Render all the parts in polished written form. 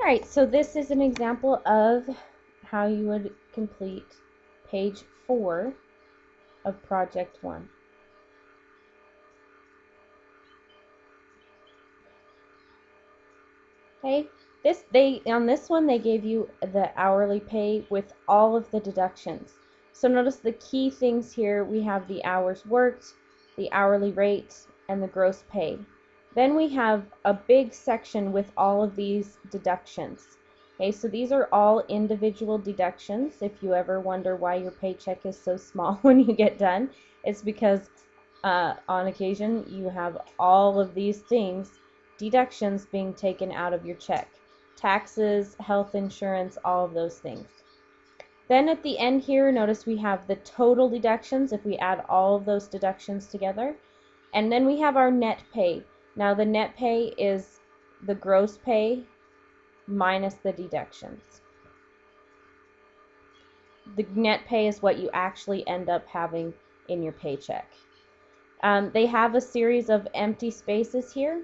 All right, so this is an example of how you would complete page 4 of project 1. Okay, on this one they gave you the hourly pay with all of the deductions. So notice the key things here. We have the hours worked, the hourly rate, and the gross pay. Then we have a big section with all of these deductions. Okay, so these are all individual deductions. If you ever wonder why your paycheck is so small when you get done, it's because on occasion you have all of these things, deductions being taken out of your check. Taxes, health insurance, all of those things. Then at the end here, notice we have the total deductions if we add all of those deductions together. And then we have our net pay. Now the net pay is the gross pay minus the deductions. The net pay is what you actually end up having in your paycheck. They have a series of empty spaces here.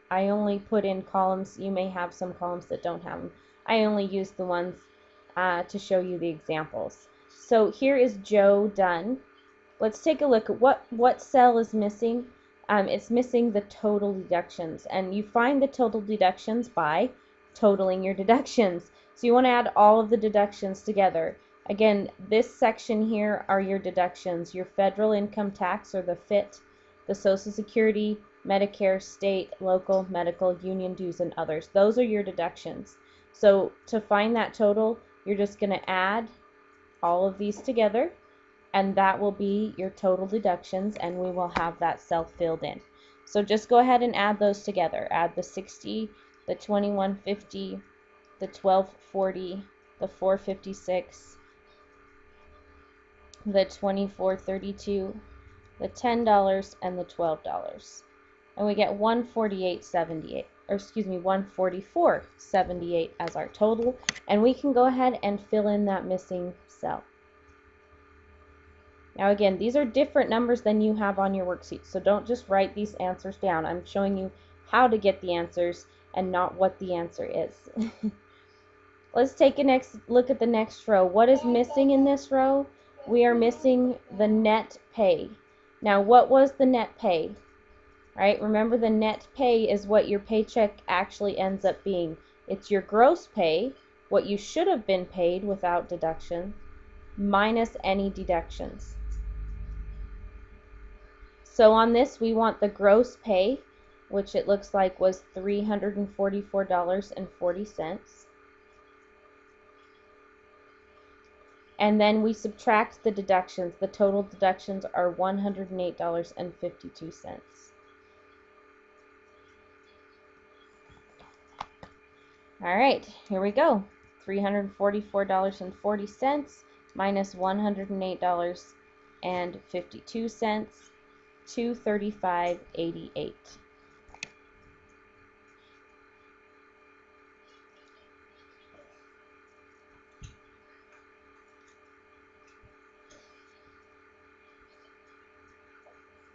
I only put in columns. You may have some columns that don't have them. I only use the ones to show you the examples. So here is Joe done. Let's take a look at what cell is missing. It's missing the total deductions, and you find the total deductions by totaling your deductions. So you want to add all of the deductions together. Again, this section here are your deductions, your federal income tax, or the FIT, the Social Security, Medicare, state, local, medical, union dues, and others. Those are your deductions. So to find that total, you're just going to add all of these together, and that will be your total deductions, and we will have that cell filled in. So just go ahead and add those together. Add the 60, the 2150, the 1240, the 456, the 2432, the $10, and the $12. And we get 148.78, or excuse me, 144.78 as our total, and we can go ahead and fill in that missing cell. Now again, these are different numbers than you have on your worksheet, so don't just write these answers down. I'm showing you how to get the answers and not what the answer is. Let's take a next look at the next row. What is missing in this row? We are missing the net pay. Now, what was the net pay? Right? Remember, the net pay is what your paycheck actually ends up being. It's your gross pay, what you should have been paid without deduction, minus any deductions. So on this, we want the gross pay, which it looks like was $344.40. And then we subtract the deductions. The total deductions are $108.52. All right, here we go. $344.40 minus $108.52, $235.88.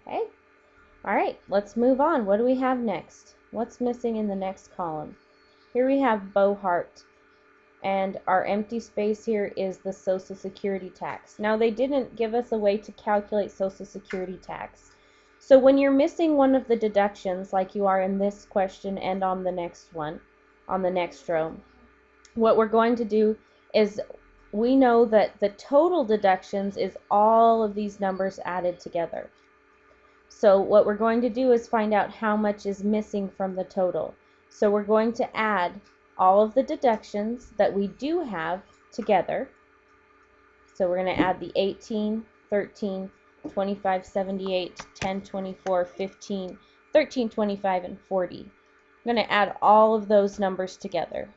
Okay, all right, let's move on. What do we have next? What's missing in the next column? Here we have Bohart, and our empty space here is the Social Security tax. Now, they didn't give us a way to calculate Social Security tax. So when you're missing one of the deductions, like you are in this question and on the next one, on the next row, what we're going to do is, we know that the total deductions is all of these numbers added together. So what we're going to do is find out how much is missing from the total. So we're going to add all of the deductions that we do have together. So we're going to add the 18, 13, 25.78, 10.24, 15, 13.25, and 40. I'm going to add all of those numbers together.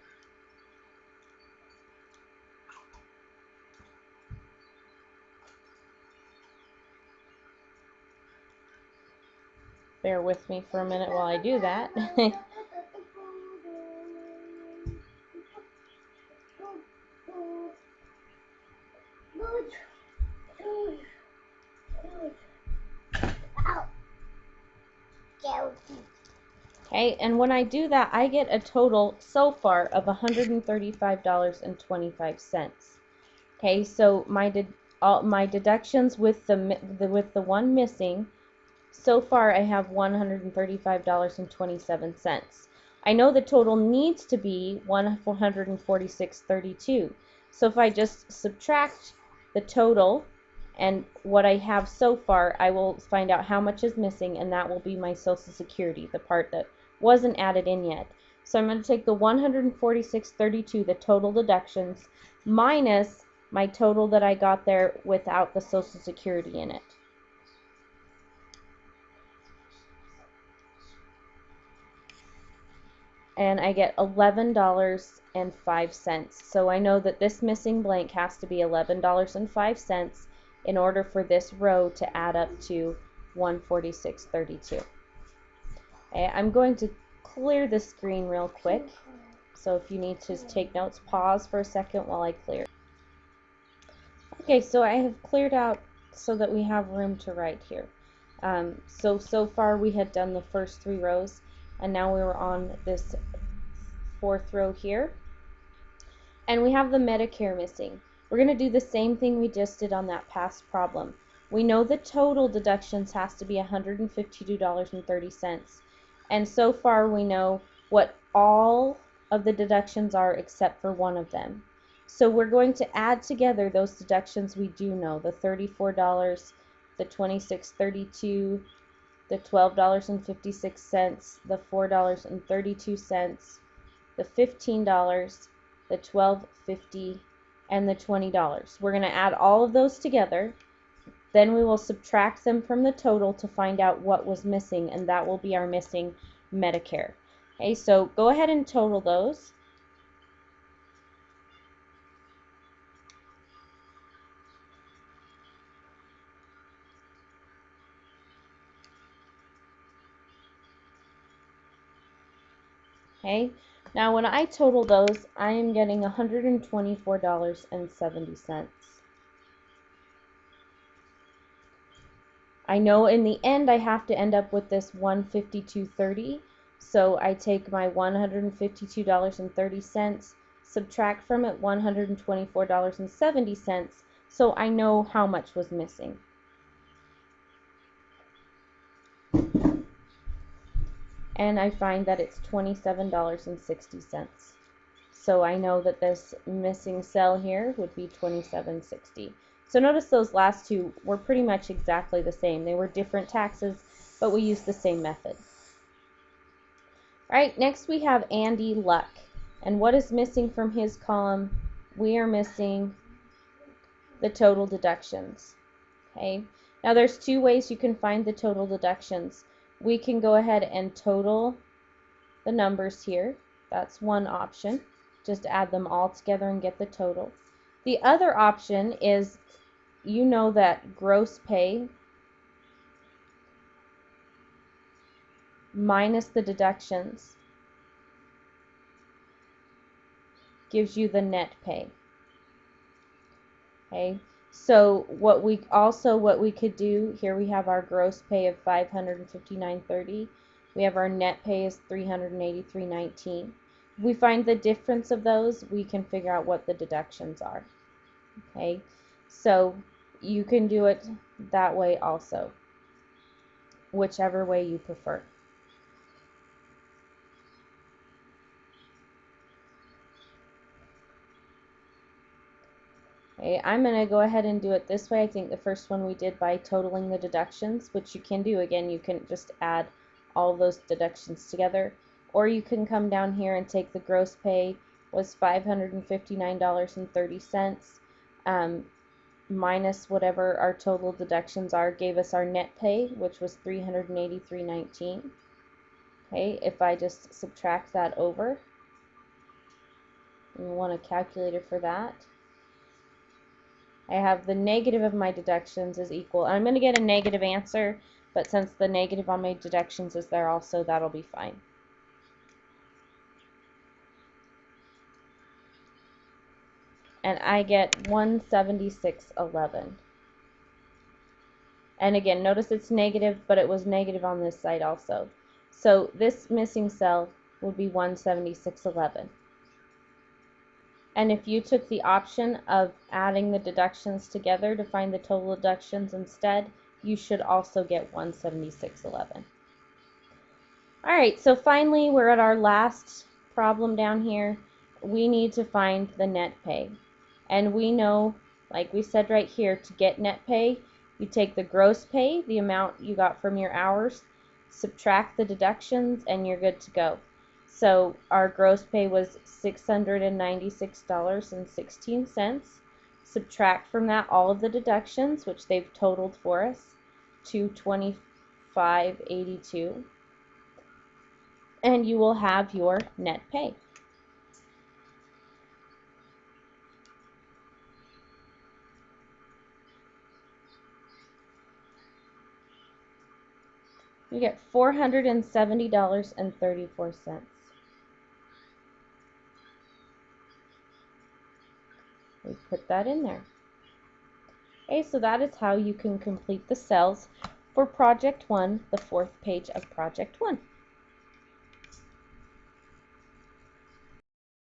Bear with me for a minute while I do that. Okay, and when I do that, I get a total so far of $135.25. Okay, so my deductions with the one missing, so far I have $135.27. I know the total needs to be $146.32. So if I just subtract the total and what I have so far, I will find out how much is missing, and that will be my Social Security, the part that wasn't added in yet. So I'm going to take the $146.32, the total deductions, minus my total that I got there without the Social Security in it. And I get $11.05. So I know that this missing blank has to be $11.05 in order for this row to add up to 146.32. Okay, I'm going to clear the screen real quick. So if you need to take notes, pause for a second while I clear. Okay, so I have cleared out so that we have room to write here. So far we had done the first 3 rows, and now we were on this 4th row here. And we have the Medicare missing. We're going to do the same thing we just did on that past problem. We know the total deductions has to be $152.30. And so far we know what all of the deductions are except for one of them. So we're going to add together those deductions we do know, the $34, the $26.32, the $12.56, the $4.32, the $15, the $12.50, and the $20. We're going to add all of those together. Then we will subtract them from the total to find out what was missing, and that will be our missing Medicare. Okay, so go ahead and total those. Okay, now when I total those, I am getting $124.70. I know in the end I have to end up with this $152.30, so I take my $152.30, subtract from it $124.70, so I know how much was missing. And I find that it's $27.60. So I know that this missing cell here would be $27.60. So notice those last two were pretty much exactly the same. They were different taxes, but we used the same method. All right, next we have Andy Luck. And what is missing from his column? We are missing the total deductions. Okay, now there's 2 ways you can find the total deductions. We can go ahead and total the numbers here. That's one option. Just add them all together and get the total. The other option is, you know that gross pay minus the deductions gives you the net pay. Okay, so what we could do here, we have our gross pay of $559.30. We have our net pay is $383.19. If we find the difference of those, we can figure out what the deductions are. Okay, so you can do it that way also, whichever way you prefer. Okay, I'm going to go ahead and do it this way. I think the first one we did by totaling the deductions, which you can do. Again, you can just add all those deductions together. Or you can come down here and take the gross pay was $559.30 minus whatever our total deductions are, gave us our net pay, which was $383.19. Okay, if I just subtract that over, and you want a calculator for that, I have the negative of my deductions is equal. I'm going to get a negative answer, but since the negative on my deductions is there also, that'll be fine. And I get 176.11. And again, notice it's negative, but it was negative on this side also. So this missing cell would be 176.11. And if you took the option of adding the deductions together to find the total deductions instead, you should also get 176.11. Alright, so finally we're at our last problem down here. We need to find the net pay. And we know, like we said right here, to get net pay, you take the gross pay, the amount you got from your hours, subtract the deductions, and you're good to go. So our gross pay was $696.16. Subtract from that all of the deductions, which they've totaled for us, $225.82. And you will have your net pay. You get $470.34. We put that in there. Okay, so that is how you can complete the cells for Project 1, the fourth page of Project 1.